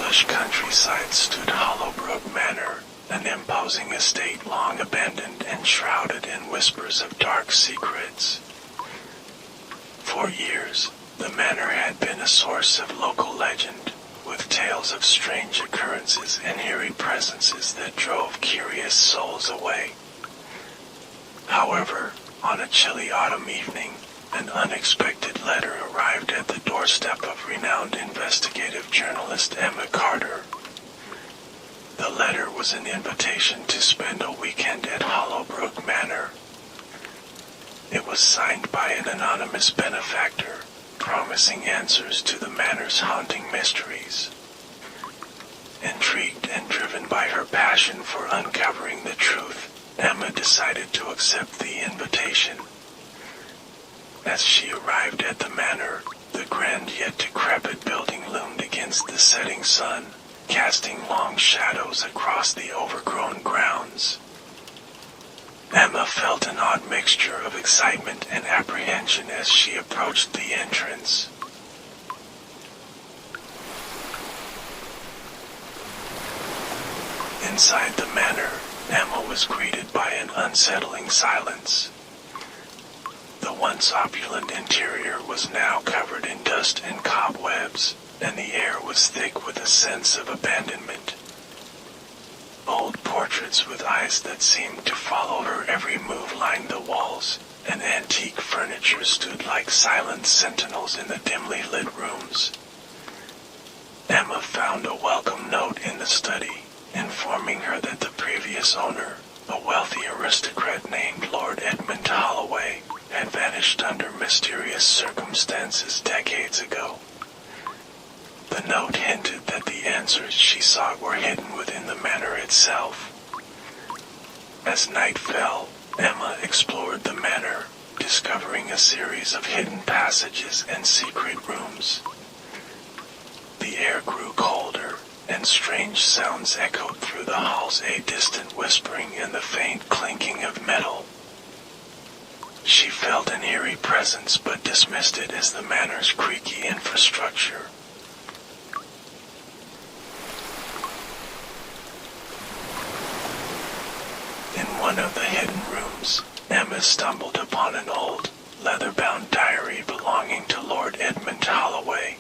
lush countryside stood Hollowbrook Manor, an imposing estate long abandoned and shrouded in whispers of dark secrets. For years, the manor had been a source of local legend, with tales of strange occurrences and eerie presences that drove curious souls away. However, on a chilly autumn evening, an unexpected letter arrived at the doorstep of renowned investigative journalist Emma Carter. The letter was an invitation to spend a weekend at Hollowbrook Manor. It was signed by an anonymous benefactor, promising answers to the manor's haunting mysteries. Intrigued and driven by her passion for uncovering the truth, Emma decided to accept the invitation. As she arrived at the manor, the grand yet decrepit building loomed against the setting sun, casting long shadows across the overgrown grounds. Emma felt an odd mixture of excitement and apprehension as she approached the entrance. Inside the manor, Emma was greeted by an unsettling silence. The once opulent interior was now covered in dust and cobwebs, and the air was thick with a sense of abandonment. Old portraits with eyes that seemed to follow her every move lined the walls, and antique furniture stood like silent sentinels in the dimly lit rooms. Emma found a welcome note in the study, informing her that the previous owner, a wealthy aristocrat named Lord Edmund Holloway, had vanished under mysterious circumstances decades ago. The note hinted that the answers she sought were hidden within the manor itself. As night fell, Emma explored the manor, discovering a series of hidden passages and secret rooms. The air grew colder, and strange sounds echoed through the halls, a distant whispering and the faint clinking of metal. She felt an eerie presence but dismissed it as the manor's creaky infrastructure. In one of the hidden rooms, Emma stumbled upon an old, leather-bound diary belonging to Lord Edmund Holloway.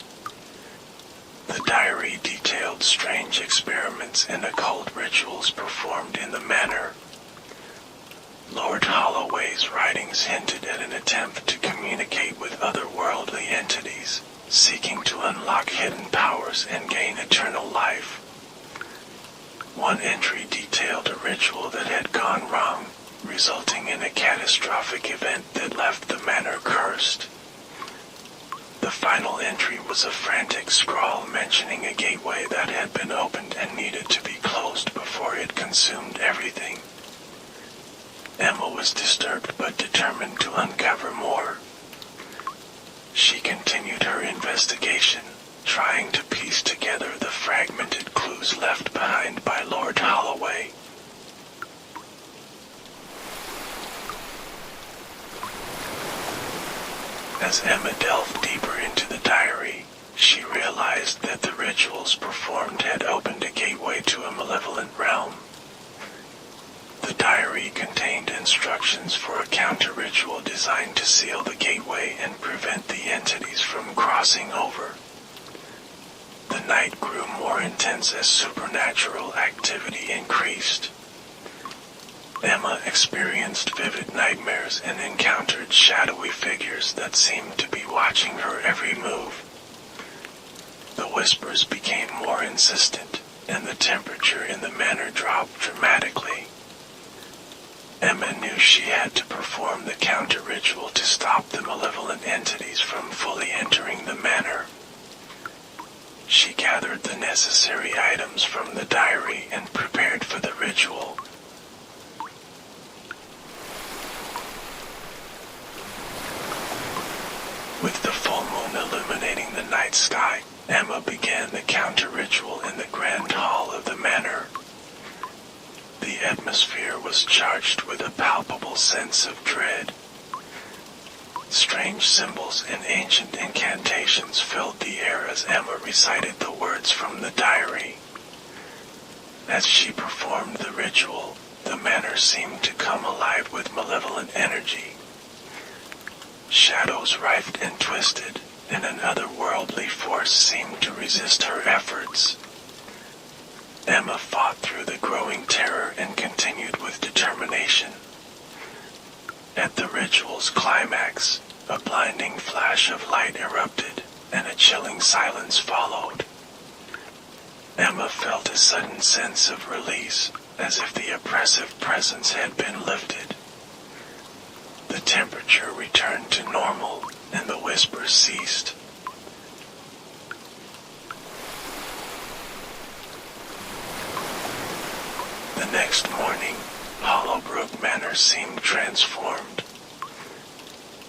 The diary detailed strange experiments and occult rituals performed in the manor. Lord Holloway's writings hinted at an attempt to communicate with otherworldly entities, seeking to unlock hidden powers and gain eternal life. One entry detailed a ritual that had gone wrong, resulting in a catastrophic event that left the manor cursed. The final entry was a frantic scrawl mentioning a gateway that had been opened and needed to be closed before it consumed everything. Emma was disturbed but determined to uncover more. She continued her investigation, trying to piece together the fragmented clues left behind by Lord Holloway. As Emma delved deeper into the diary, she realized that the rituals performed had opened a gateway to a malevolent realm. The diary contained instructions for a counter-ritual designed to seal the gateway and prevent the entities from crossing over. The night grew more intense as supernatural activity increased. Emma experienced vivid nightmares and encountered shadowy figures that seemed to be watching her every move. The whispers became more insistent, and the temperature in the manor dropped dramatically. Emma knew she had to perform the counter-ritual to stop the malevolent entities from fully entering the manor. She gathered the necessary items from the diary and prepared for the ritual. With the full moon illuminating the night sky, Emma began the counter-ritual in the grand hall of the manor. The atmosphere was charged with a palpable sense of dread. Strange symbols and ancient incantations filled the air as Emma recited the words from the diary. As she performed the ritual, the manor seemed to come alive with malevolent energy. Shadows writhed and twisted, and an otherworldly force seemed to resist her efforts. Emma fought through the growing terror and continued with determination. At the ritual's climax, a blinding flash of light erupted, and a chilling silence followed. Emma felt a sudden sense of release, as if the oppressive presence had been lifted. The temperature returned to normal, and the whispers ceased. The next morning, Hollowbrook Manor seemed transformed.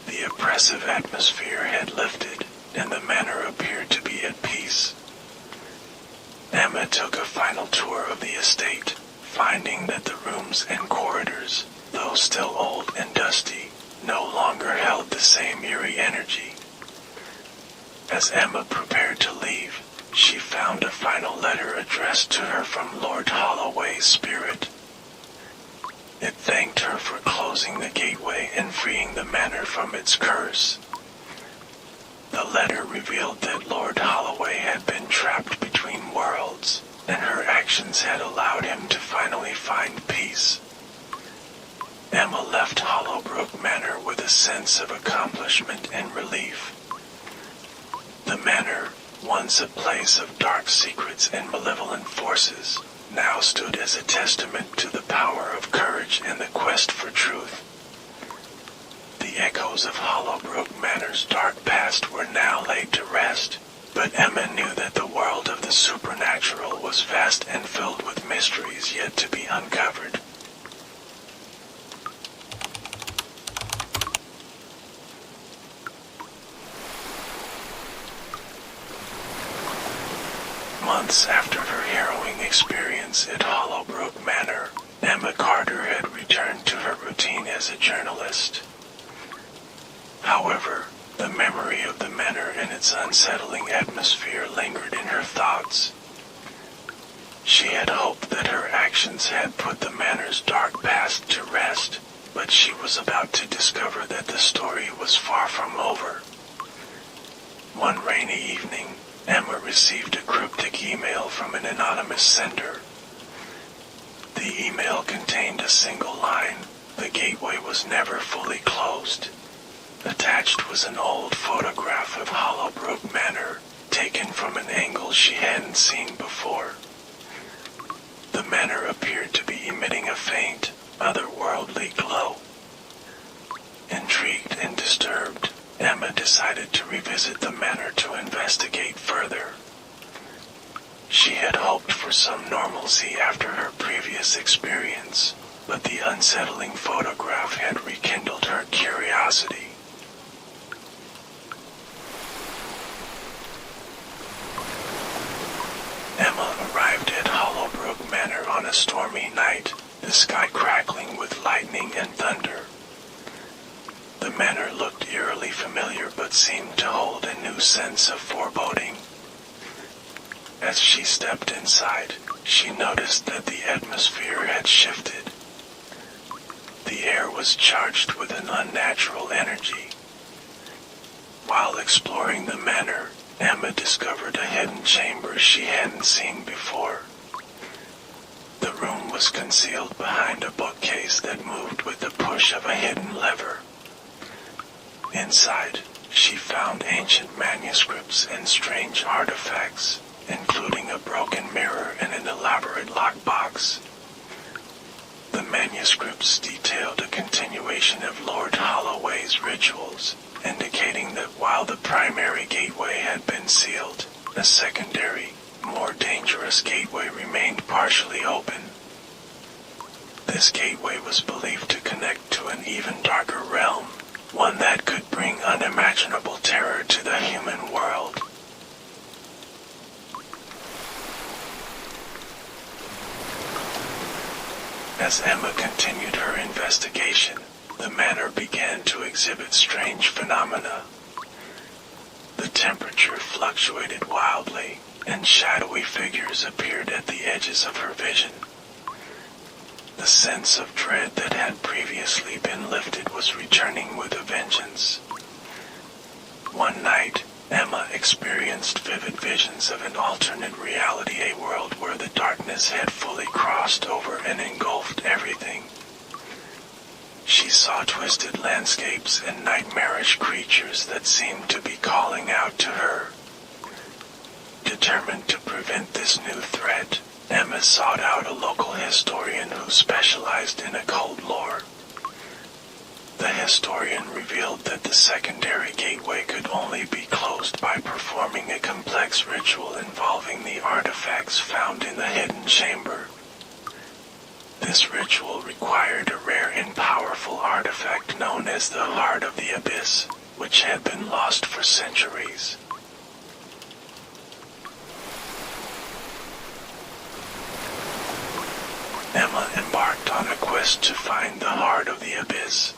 The oppressive atmosphere had lifted, and the manor appeared to be at peace. Emma took a final tour of the estate, finding that the rooms and corridors, though still old and dusty, no longer held the same eerie energy. As Emma prepared to leave, she found a final letter addressed to her from Lord Holloway's spirit. It thanked her for closing the gateway and freeing the manor from its curse. The letter revealed that Lord Holloway had been trapped between worlds, and her actions had allowed him to finally find peace. Emma left Hollowbrook Manor with a sense of accomplishment and relief. The manor, once a place of dark secrets and malevolent forces, now stood as a testament to the power of courage and the quest for truth. The echoes of Hollowbrook Manor's dark past were now laid to rest, but Emma knew that the world of the supernatural was vast and filled with mysteries yet to be uncovered. Months after her harrowing experience at Hollowbrook Manor, Emma Carter had returned to her routine as a journalist. However, the memory of the manor and its unsettling atmosphere lingered in her thoughts. She had hoped that her actions had put the manor's dark past to rest, but she was about to discover that the story was far from over. One rainy evening, Emma received a cryptic email from an anonymous sender. The email contained a single line: "The gateway was never fully closed." Attached was an old photograph of Hollowbrook Manor, taken from an angle she hadn't seen before. The manor appeared to be emitting a faint, otherworldly glow. Intrigued and disturbed, Emma decided to revisit the manor to investigate further. She had hoped for some normalcy after her previous experience, but the unsettling photograph had rekindled her curiosity. Emma arrived at Hollowbrook Manor on a stormy night, the sky crackling with lightning and thunder. The manor looked eerily familiar but seemed to hold a new sense of foreboding. As she stepped inside, she noticed that the atmosphere had shifted. The air was charged with an unnatural energy. While exploring the manor, Emma discovered a hidden chamber she hadn't seen before. The room was concealed behind a bookcase that moved with the push of a hidden lever. Inside, she found ancient manuscripts and strange artifacts, including a broken mirror and an elaborate lockbox. The manuscripts detailed a continuation of Lord Holloway's rituals, indicating that while the primary gateway had been sealed, a secondary, more dangerous gateway remained partially open. This gateway was believed to connect to an even darker realm, one that could bring unimaginable terror to the human world. As Emma continued her investigation, the manor began to exhibit strange phenomena. The temperature fluctuated wildly, and shadowy figures appeared at the edges of her vision. The sense of dread that had previously been lifted was returning with a vengeance. One night, Emma experienced vivid visions of an alternate reality, a world where the darkness had fully crossed over and engulfed everything. She saw twisted landscapes and nightmarish creatures that seemed to be calling out to her. Determined to prevent this new threat, Emma sought out a local historian who specialized in occult lore. The historian revealed that the secondary gateway could only be closed by performing a complex ritual involving the artifacts found in the hidden chamber. This ritual required a rare and powerful artifact known as the Heart of the Abyss, which had been lost for centuries. Emma embarked on a quest to find the Heart of the Abyss.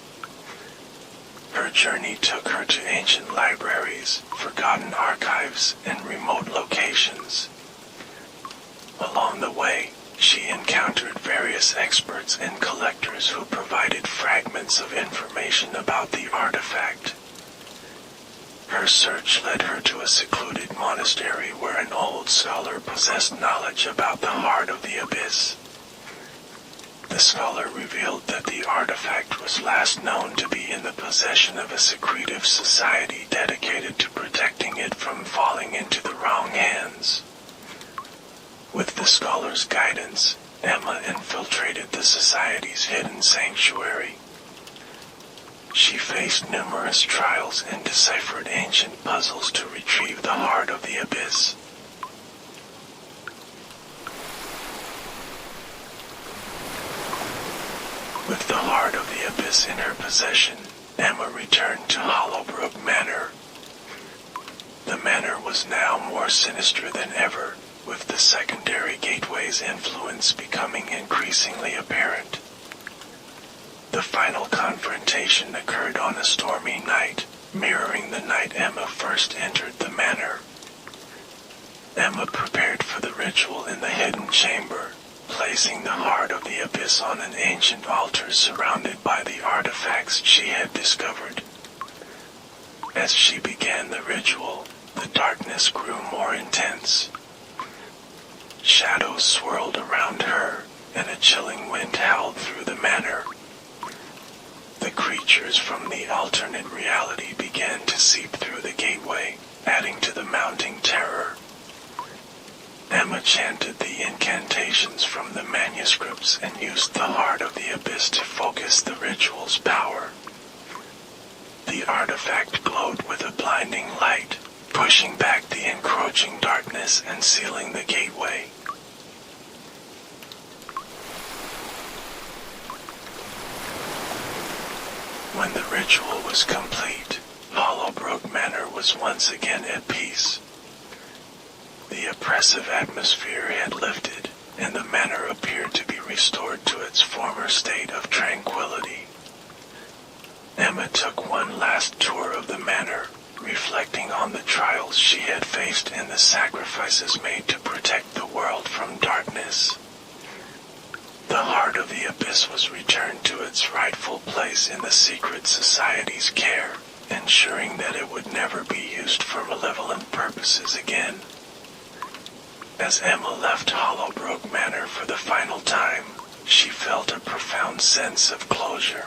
Her journey took her to ancient libraries, forgotten archives, and remote locations. Along the way, she encountered various experts and collectors who provided fragments of information about the artifact. Her search led her to a secluded monastery where an old scholar possessed knowledge about the Heart of the Abyss. The scholar revealed that the artifact was last known to be in the possession of a secretive society dedicated to protecting it from falling into the wrong hands. With the scholar's guidance, Emma infiltrated the society's hidden sanctuary. She faced numerous trials and deciphered ancient puzzles to retrieve the Heart of the Abyss. With the Heart of the Abyss in her possession, Emma returned to Hollowbrook Manor. The manor was now more sinister than ever, with the secondary gateway's influence becoming increasingly apparent. The final confrontation occurred on a stormy night, mirroring the night Emma first entered the manor. Emma prepared for the ritual in the hidden chamber, placing the Heart of the Abyss on an ancient altar surrounded by the artifacts she had discovered. As she began the ritual, the darkness grew more intense. Shadows swirled around her, and a chilling wind howled through the manor. The creatures from the alternate reality began to seep through the gateway, adding to the mounting terror. Emma chanted the incantations from the manuscripts and used the Heart of the Abyss to focus the ritual's power. The artifact glowed with a blinding light, pushing back the encroaching darkness and sealing the gateway. When the ritual was complete, Hollowbrook Manor was once again at peace. The oppressive atmosphere had lifted, and the manor appeared to be restored to its former state of tranquility. Emma took one last tour of the manor, reflecting on the trials she had faced and the sacrifices made to protect the world from darkness. The Heart of the Abyss was returned to its rightful place in the secret society's care, ensuring that it would never be used for malevolent purposes again. As Emma left Hollowbrook Manor for the final time, she felt a profound sense of closure.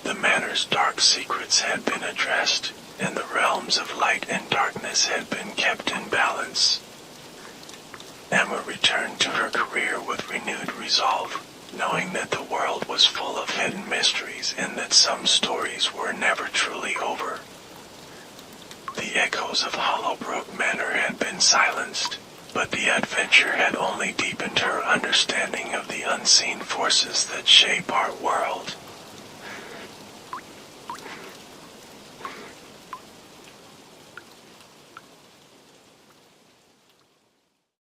The manor's dark secrets had been addressed, and the realms of light and darkness had been kept in balance. Emma returned to her career with renewed resolve, knowing that the world was full of hidden mysteries and that some stories were never truly over. The echoes of Hollowbrook Manor had been silenced, but the adventure had only deepened her understanding of the unseen forces that shape our world.